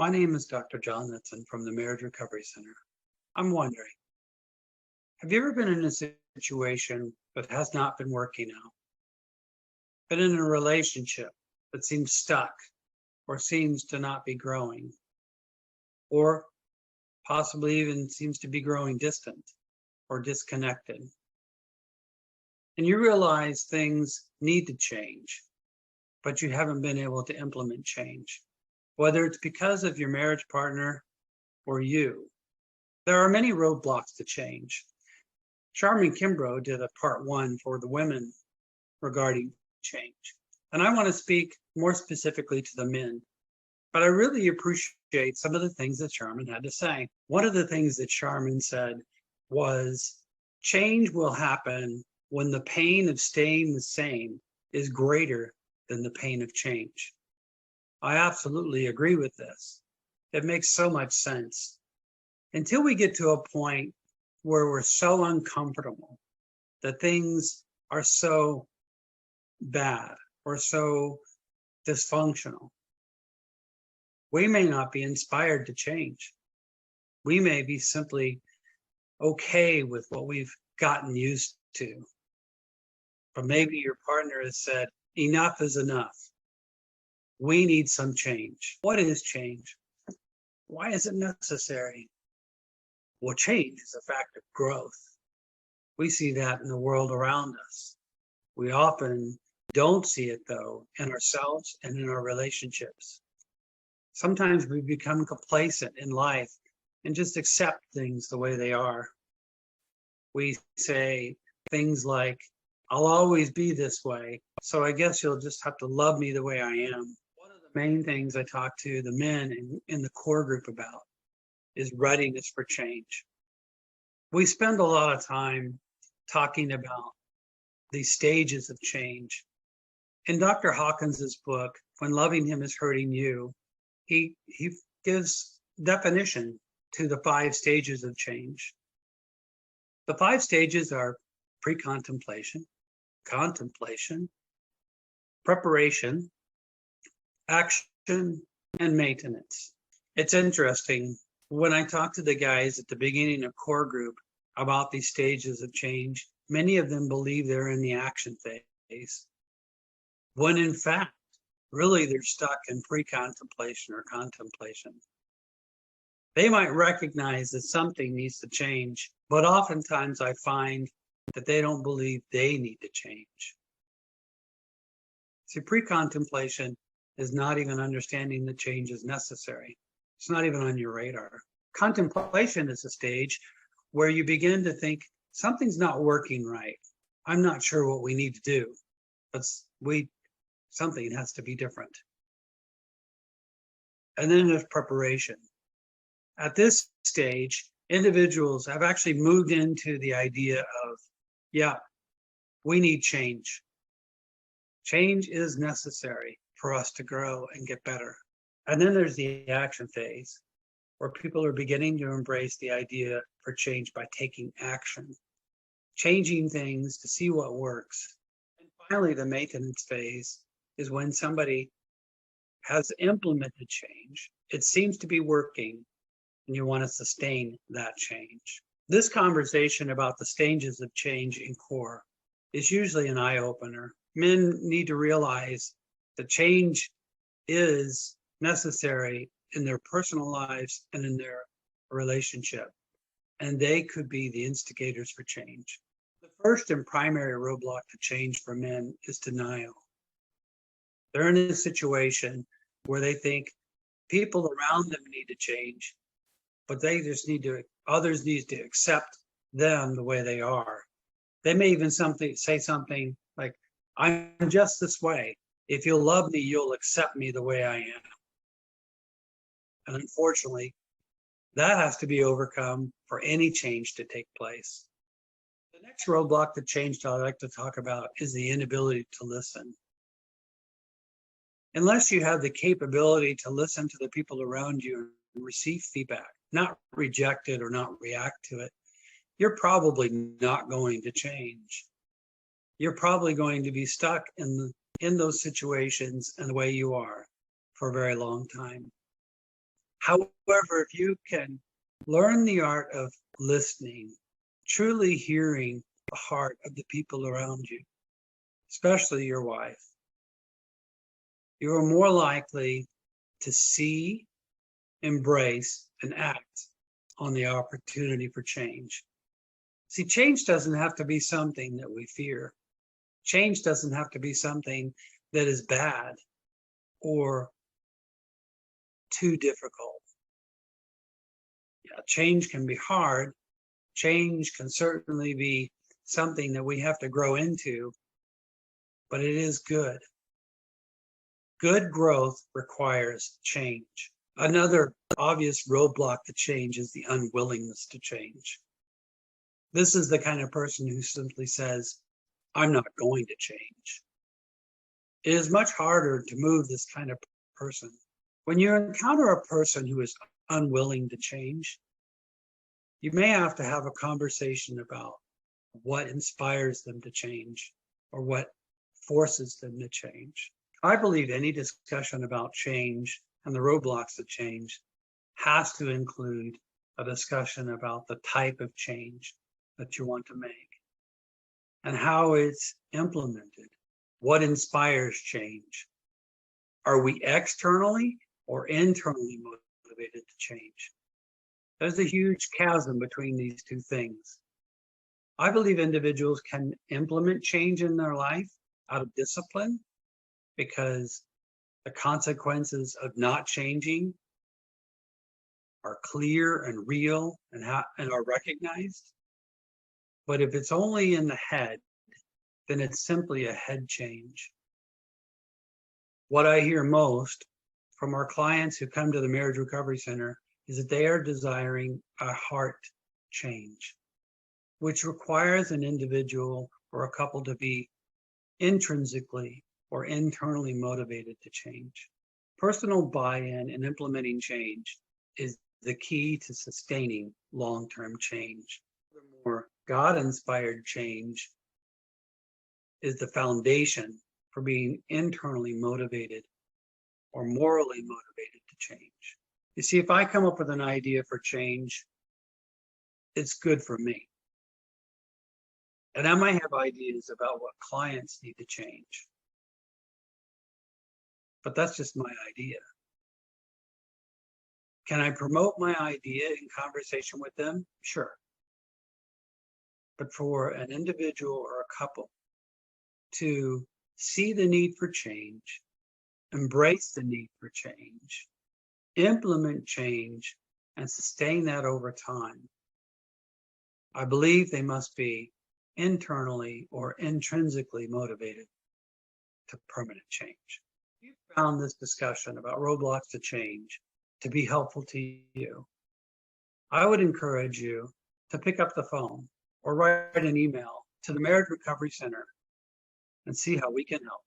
My name is Dr. John Hudson from the Marriage Recovery Center. I'm wondering, have you ever been in a situation that has not been working out? Been in a relationship that seems stuck or seems to not be growing, or possibly even seems to be growing distant or disconnected? And you realize things need to change, but you haven't been able to implement change, whether it's because of your marriage partner or you. There are many roadblocks to change. Charmin Kimbrough did a part 1 for the women regarding change. And I want to speak more specifically to the men, but I really appreciate some of the things that Charmin had to say. One of the things that Charmin said was, change will happen when the pain of staying the same is greater than the pain of change. I absolutely agree with this. It makes so much sense. Until we get to a point where we're so uncomfortable that things are so bad or so dysfunctional, we may not be inspired to change. We may be simply okay with what we've gotten used to. But maybe your partner has said, enough is enough. We need some change. What is change? Why is it necessary? Well, change is a fact of growth. We see that in the world around us. We often don't see it, though, in ourselves and in our relationships. Sometimes we become complacent in life and just accept things the way they are. We say things like, I'll always be this way, so I guess you'll just have to love me the way I am. One of the main things I talk to the men in the core group about is readiness for change. We spend a lot of time talking about these stages of change. In Dr. Hawkins's book, When Loving Him is Hurting You, he gives definition to the 5 stages of change. The 5 stages are pre-contemplation, contemplation, preparation, action, and maintenance. It's interesting, when I talk to the guys at the beginning of core group about these stages of change, many of them believe they're in the action phase, when in fact, really they're stuck in pre-contemplation or contemplation. They might recognize that something needs to change, but oftentimes I find that they don't believe they need to change. See, pre-contemplation is not even understanding that change is necessary. It's not even on your radar. Contemplation is a stage where you begin to think, something's not working right. I'm not sure what we need to do, but something has to be different. And then there's preparation. At this stage, individuals have actually moved into the idea of, yeah, we need change. Change is necessary for us to grow and get better. And then there's the action phase, where people are beginning to embrace the idea for change by taking action, changing things to see what works. And finally, the maintenance phase is when somebody has implemented change, it seems to be working, and you want to sustain that change. This conversation about the stages of change in core is usually an eye-opener. Men need to realize that change is necessary in their personal lives and in their relationship, and they could be the instigators for change. The first and primary roadblock to change for men is denial. They're in a situation where they think people around them need to change, but others need to accept them the way they are. They may even say something like, I'm just this way. If you'll love me, you'll accept me the way I am. And unfortunately, that has to be overcome for any change to take place. The next roadblock to change that I'd like to talk about is the inability to listen. Unless you have the capability to listen to the people around you and receive feedback, not reject it or not react to it, you're probably not going to change. You're probably going to be stuck in those situations and the way you are for a very long time. However, if you can learn the art of listening, truly hearing the heart of the people around you, especially your wife, you are more likely to see, embrace, and act on the opportunity for change. See, change doesn't have to be something that we fear. Change doesn't have to be something that is bad or too difficult. Yeah, change can be hard. Change can certainly be something that we have to grow into, but it is good. Good growth requires change. Another obvious roadblock to change is the unwillingness to change. This is the kind of person who simply says, I'm not going to change. It is much harder to move this kind of person. When you encounter a person who is unwilling to change, you may have to have a conversation about what inspires them to change or what forces them to change. I believe any discussion about change and the roadblocks to change has to include a discussion about the type of change that you want to make and how it's implemented. What inspires change? Are we externally or internally motivated to change? There's a huge chasm between these two things. I believe individuals can implement change in their life out of discipline because the consequences of not changing are clear and real and are recognized. But if it's only in the head, then it's simply a head change. What I hear most from our clients who come to the Marriage Recovery Center is that they are desiring a heart change, which requires an individual or a couple to be intrinsically or internally motivated to change. Personal buy-in and implementing change is the key to sustaining long-term change. Furthermore, God-inspired change is the foundation for being internally motivated or morally motivated to change. You see, if I come up with an idea for change, it's good for me. And I might have ideas about what clients need to change. But that's just my idea. Can I promote my idea in conversation with them? Sure. But for an individual or a couple to see the need for change, embrace the need for change, implement change, and sustain that over time, I believe they must be internally or intrinsically motivated to permanent change. If you found this discussion about roadblocks to change to be helpful to you, I would encourage you to pick up the phone or write an email to the Marriage Recovery Center and see how we can help.